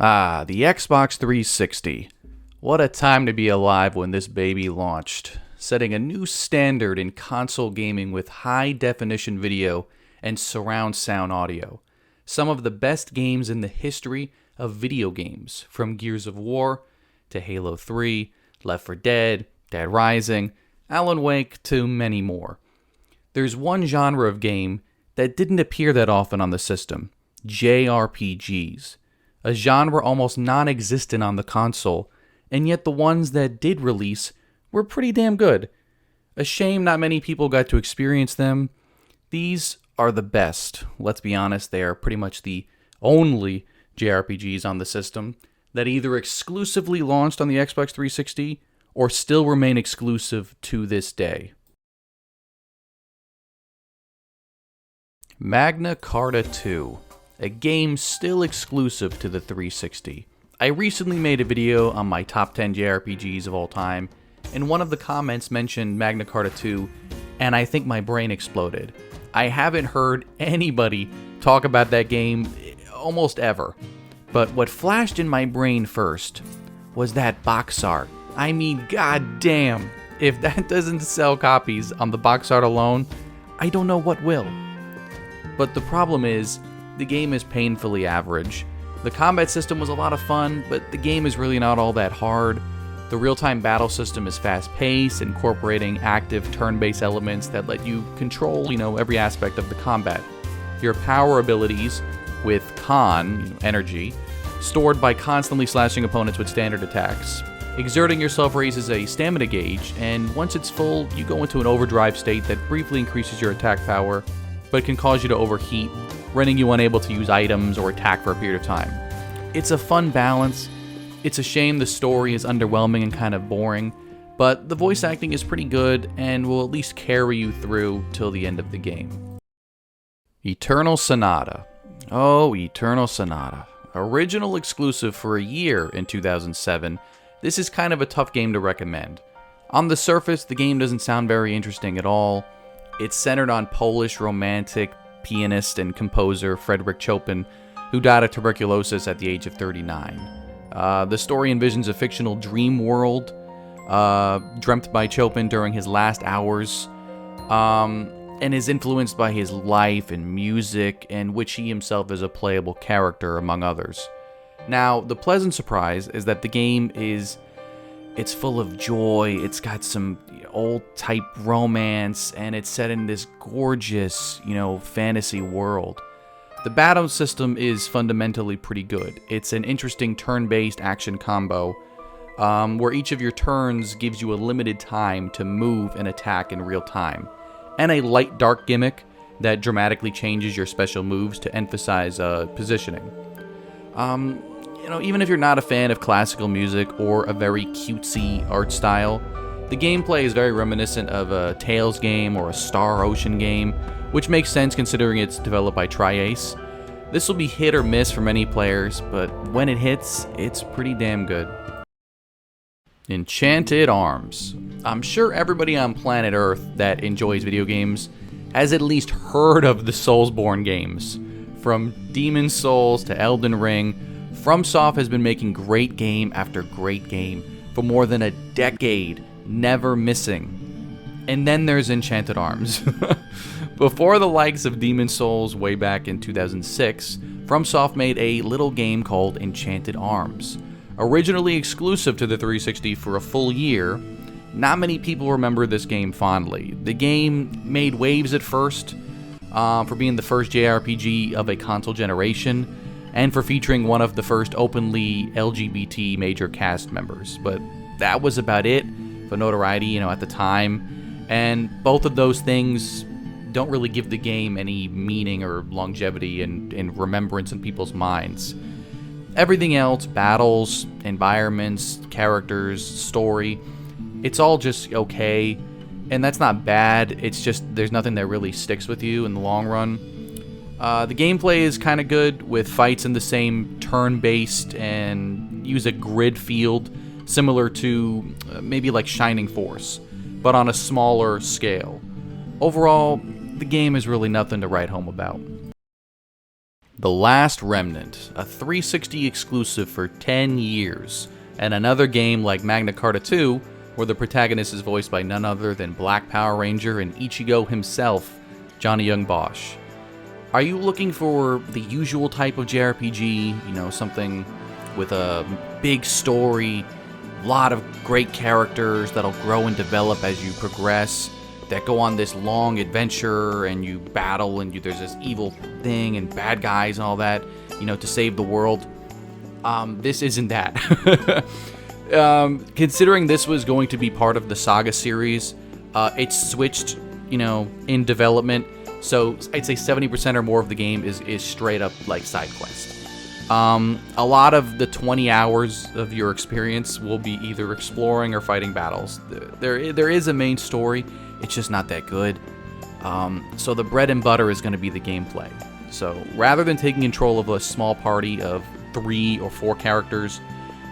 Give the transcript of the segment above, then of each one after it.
Ah, the Xbox 360. What a time to be alive when this baby launched, setting a new standard in console gaming with high-definition video and surround sound audio. Some of the best games in the history of video games, from Gears of War to Halo 3, Left 4 Dead, Dead Rising, Alan Wake, to many more. There's one genre of game that didn't appear that often on the system: JRPGs. A genre almost non-existent on the console, and yet the ones that did release were pretty damn good. A shame not many people got to experience them. These are the best. Let's be honest, they are pretty much the only JRPGs on the system that either exclusively launched on the Xbox 360 or still remain exclusive to this day. Magna Carta 2, a game still exclusive to the 360. I recently made a video on my top 10 JRPGs of all time, and one of the comments mentioned Magna Carta 2, and I think my brain exploded. I haven't heard anybody talk about that game almost ever, but what flashed in my brain first was that box art. I mean, goddamn, if that doesn't sell copies on the box art alone, I don't know what will. But the problem is, the game is painfully average. The combat system was a lot of fun, but the game is really not all that hard. The real-time battle system is fast-paced, incorporating active turn-based elements that let you control, every aspect of the combat. Your power abilities, with Con, energy, stored by constantly slashing opponents with standard attacks. Exerting yourself raises a stamina gauge, and once it's full, you go into an overdrive state that briefly increases your attack power, but can cause you to overheat, rendering you unable to use items or attack for a period of time. It's a fun balance. It's a shame the story is underwhelming and kind of boring, but the voice acting is pretty good and will at least carry you through till the end of the game. Eternal Sonata. Oh, Eternal Sonata. Original exclusive for a year in 2007, this is kind of a tough game to recommend. On the surface, the game doesn't sound very interesting at all. It's centered on Polish romantic pianist and composer Frederick Chopin, who died of tuberculosis at the age of 39. The story envisions a fictional dream world dreamt by Chopin during his last hours, and is influenced by his life and music, in which he himself is a playable character, among others. Now, the pleasant surprise is that the game it's full of joy. It's got some old-type romance, and it's set in this gorgeous, fantasy world. The battle system is fundamentally pretty good. It's an interesting turn-based action combo, where each of your turns gives you a limited time to move and attack in real time, and a light dark gimmick that dramatically changes your special moves to emphasize positioning. Even if you're not a fan of classical music or a very cutesy art style, the gameplay is very reminiscent of a Tales game or a Star Ocean game, which makes sense considering it's developed by Tri-Ace. This will be hit or miss for many players, but when it hits, it's pretty damn good. Enchanted Arms. I'm sure everybody on planet Earth that enjoys video games has at least heard of the Soulsborne games. From Demon's Souls to Elden Ring, FromSoft has been making great game after great game for more than a decade, never missing. And then there's Enchanted Arms. Before the likes of Demon's Souls way back in 2006, FromSoft made a little game called Enchanted Arms. Originally exclusive to the 360 for a full year, not many people remember this game fondly. The game made waves at first, for being the first JRPG of a console generation, and for featuring one of the first openly LGBT major cast members. But that was about it for notoriety, at the time. And both of those things don't really give the game any meaning or longevity and remembrance in people's minds. Everything else, battles, environments, characters, story, it's all just okay. And that's not bad, it's just there's nothing that really sticks with you in the long run. The gameplay is kind of good, with fights in the same turn-based and use a grid field similar to maybe like Shining Force, but on a smaller scale. Overall, the game is really nothing to write home about. The Last Remnant, a 360 exclusive for 10 years, and another game like Magna Carta 2, where the protagonist is voiced by none other than Black Power Ranger and Ichigo himself, Johnny Young Bosch. Are you looking for the usual type of JRPG, you know, something with a big story, a lot of great characters that'll grow and develop as you progress, that go on this long adventure and you battle and there's this evil thing and bad guys and all that, you know, to save the world? This isn't that. Considering this was going to be part of the Saga series, it's switched, you know, in development. So I'd say 70% or more of the game is straight up like side quest. A lot of the 20 hours of your experience will be either exploring or fighting battles. There is a main story, it's just not that good. So the bread and butter is going to be the gameplay. So rather than taking control of a small party of 3 or 4 characters,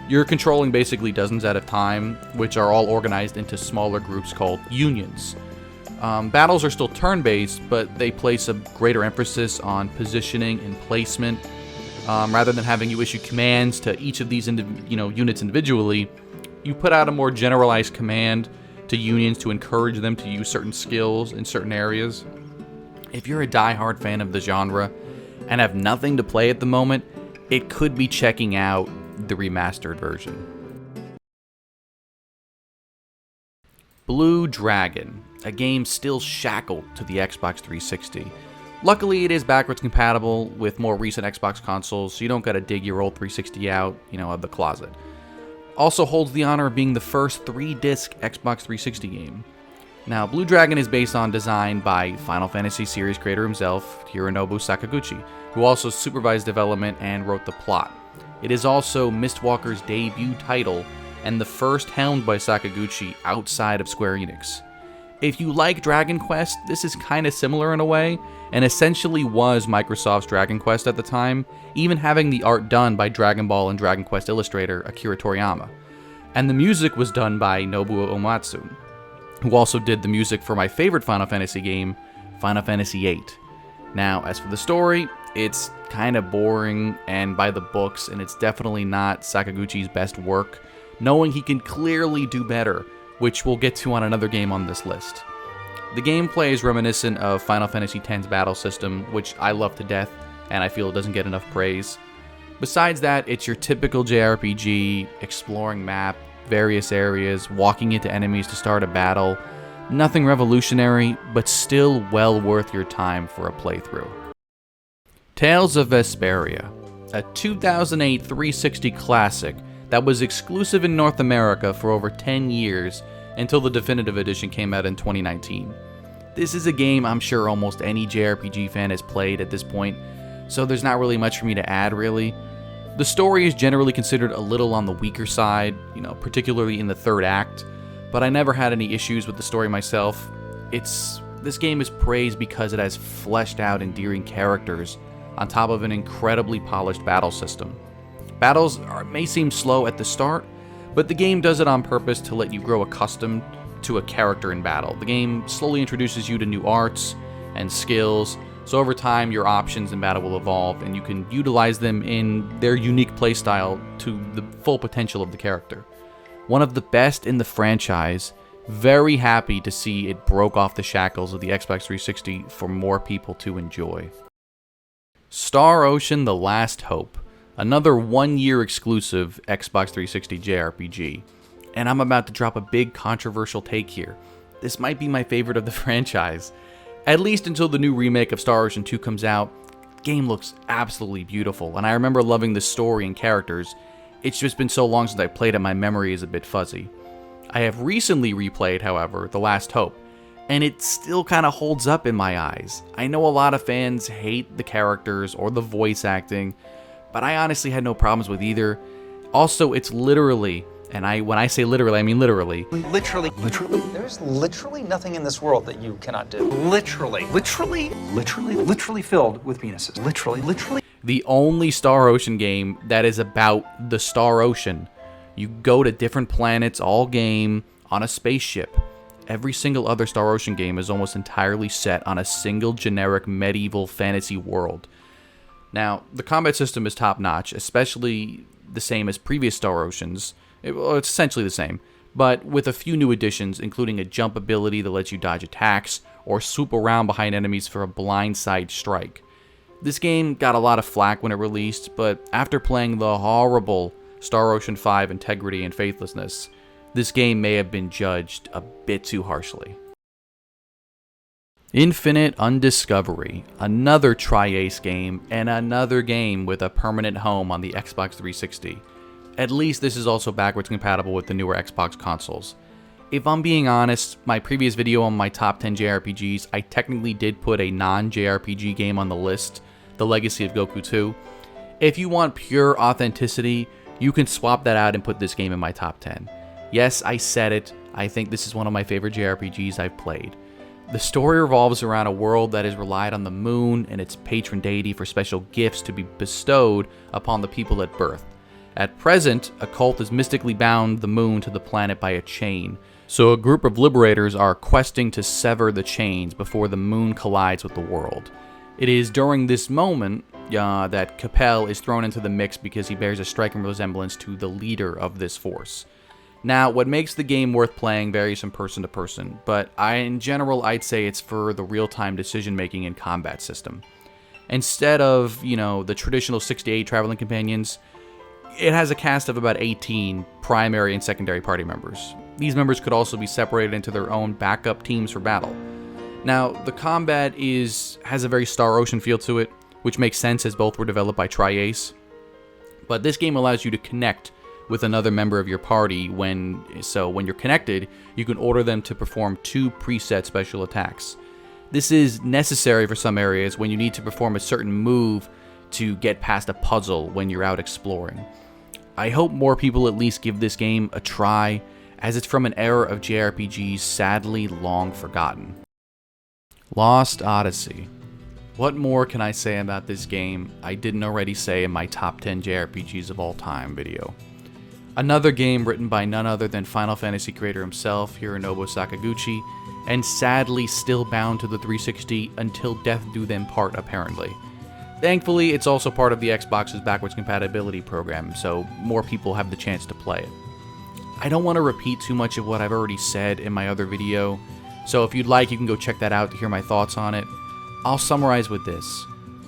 you're controlling basically dozens at a time, which are all organized into smaller groups called unions. Battles are still turn-based, but they place a greater emphasis on positioning and placement. Rather than having you issue commands to each of these units individually, you put out a more generalized command to unions to encourage them to use certain skills in certain areas. If you're a die-hard fan of the genre and have nothing to play at the moment, it could be checking out the remastered version. Blue Dragon, a game still shackled to the Xbox 360. Luckily, it is backwards compatible with more recent Xbox consoles, so you don't gotta dig your old 360 out, of the closet. Also holds the honor of being the first 3-disc Xbox 360 game. Now, Blue Dragon is based on design by Final Fantasy series creator himself, Hironobu Sakaguchi, who also supervised development and wrote the plot. It is also Mistwalker's debut title, and the first helmed by Sakaguchi outside of Square Enix. If you like Dragon Quest, this is kinda similar in a way, and essentially was Microsoft's Dragon Quest at the time, even having the art done by Dragon Ball and Dragon Quest illustrator Akira Toriyama. And the music was done by Nobuo Uematsu, who also did the music for my favorite Final Fantasy game, Final Fantasy VIII. Now, as for the story, it's kinda boring and by the books, and it's definitely not Sakaguchi's best work, knowing he can clearly do better, which we'll get to on another game on this list. The gameplay is reminiscent of Final Fantasy X's battle system, which I love to death, and I feel it doesn't get enough praise. Besides that, it's your typical JRPG, exploring map, various areas, walking into enemies to start a battle. Nothing revolutionary, but still well worth your time for a playthrough. Tales of Vesperia, a 2008 360 classic that was exclusive in North America for over 10 years until the definitive edition came out in 2019. This is a game I'm sure almost any JRPG fan has played at this point, so there's not really much for me to add really. The story is generally considered a little on the weaker side, particularly in the third act, but I never had any issues with the story myself. This game is praised because it has fleshed out endearing characters on top of an incredibly polished battle system. Battles may seem slow at the start, but the game does it on purpose to let you grow accustomed to a character in battle. The game slowly introduces you to new arts and skills, so over time your options in battle will evolve and you can utilize them in their unique playstyle to the full potential of the character. One of the best in the franchise, very happy to see it broke off the shackles of the Xbox 360 for more people to enjoy. Star Ocean: The Last Hope, another 1-year exclusive Xbox 360 JRPG. And I'm about to drop a big controversial take here. This might be my favorite of the franchise. At least until the new remake of Star Ocean 2 comes out, the game looks absolutely beautiful, and I remember loving the story and characters. It's just been so long since I played it, my memory is a bit fuzzy. I have recently replayed, however, The Last Hope, and it still kind of holds up in my eyes. I know a lot of fans hate the characters or the voice acting, but I honestly had no problems with either. Also, it's literally, and when I say literally, I mean literally. Literally. There's literally nothing in this world that you cannot do. Literally filled with penises. Literally. The only Star Ocean game that is about the Star Ocean. You go to different planets all game on a spaceship. Every single other Star Ocean game is almost entirely set on a single generic medieval fantasy world. Now, the combat system is top-notch, especially the same as previous Star Oceans. It's essentially the same, but with a few new additions, including a jump ability that lets you dodge attacks or swoop around behind enemies for a blindside strike. This game got a lot of flack when it released, but after playing the horrible Star Ocean 5 Integrity and Faithlessness, this game may have been judged a bit too harshly. Infinite Undiscovery, another Tri-Ace game, and another game with a permanent home on the Xbox 360. At least this is also backwards compatible with the newer Xbox consoles. If I'm being honest, my previous video on my top 10 JRPGs, I technically did put a non-JRPG game on the list, The Legacy of Goku 2. If you want pure authenticity, you can swap that out and put this game in my top 10. Yes, I said it, I think this is one of my favorite JRPGs I've played. The story revolves around a world that has relied on the moon and its patron deity for special gifts to be bestowed upon the people at birth. At present, a cult has mystically bound the moon to the planet by a chain, so a group of liberators are questing to sever the chains before the moon collides with the world. It is during this moment that Capel is thrown into the mix because he bears a striking resemblance to the leader of this force. Now, what makes the game worth playing varies from person to person, but in general, I'd say it's for the real-time decision-making and combat system. Instead of, the traditional 68 traveling companions, it has a cast of about 18 primary and secondary party members. These members could also be separated into their own backup teams for battle. Now, the combat has a very Star Ocean feel to it, which makes sense as both were developed by Tri-Ace. But this game allows you to connect with another member of your party when you're connected, you can order them to perform 2 preset special attacks. This is necessary for some areas when you need to perform a certain move to get past a puzzle when you're out exploring. I hope more people at least give this game a try, as it's from an era of JRPGs sadly long forgotten. Lost Odyssey. What more can I say about this game I didn't already say in my top 10 JRPGs of all time video? Another game written by none other than Final Fantasy creator himself, Hironobu Sakaguchi, and sadly still bound to the 360 until death do them part apparently. Thankfully, it's also part of the Xbox's backwards compatibility program, so more people have the chance to play it. I don't want to repeat too much of what I've already said in my other video, so if you'd like, you can go check that out to hear my thoughts on it. I'll summarize with this.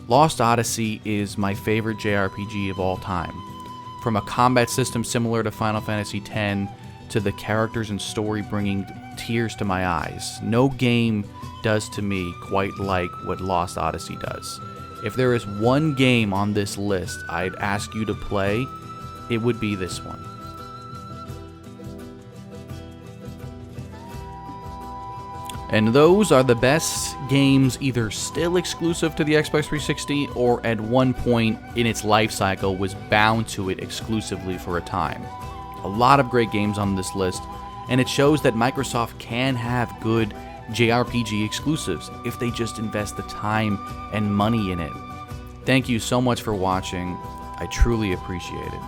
Lost Odyssey is my favorite JRPG of all time. From a combat system similar to Final Fantasy X, to the characters and story bringing tears to my eyes, no game does to me quite like what Lost Odyssey does. If there is one game on this list I'd ask you to play, it would be this one. And those are the best games either still exclusive to the Xbox 360 or at one point in its life cycle was bound to it exclusively for a time. A lot of great games on this list, and it shows that Microsoft can have good JRPG exclusives if they just invest the time and money in it. Thank you so much for watching. I truly appreciate it.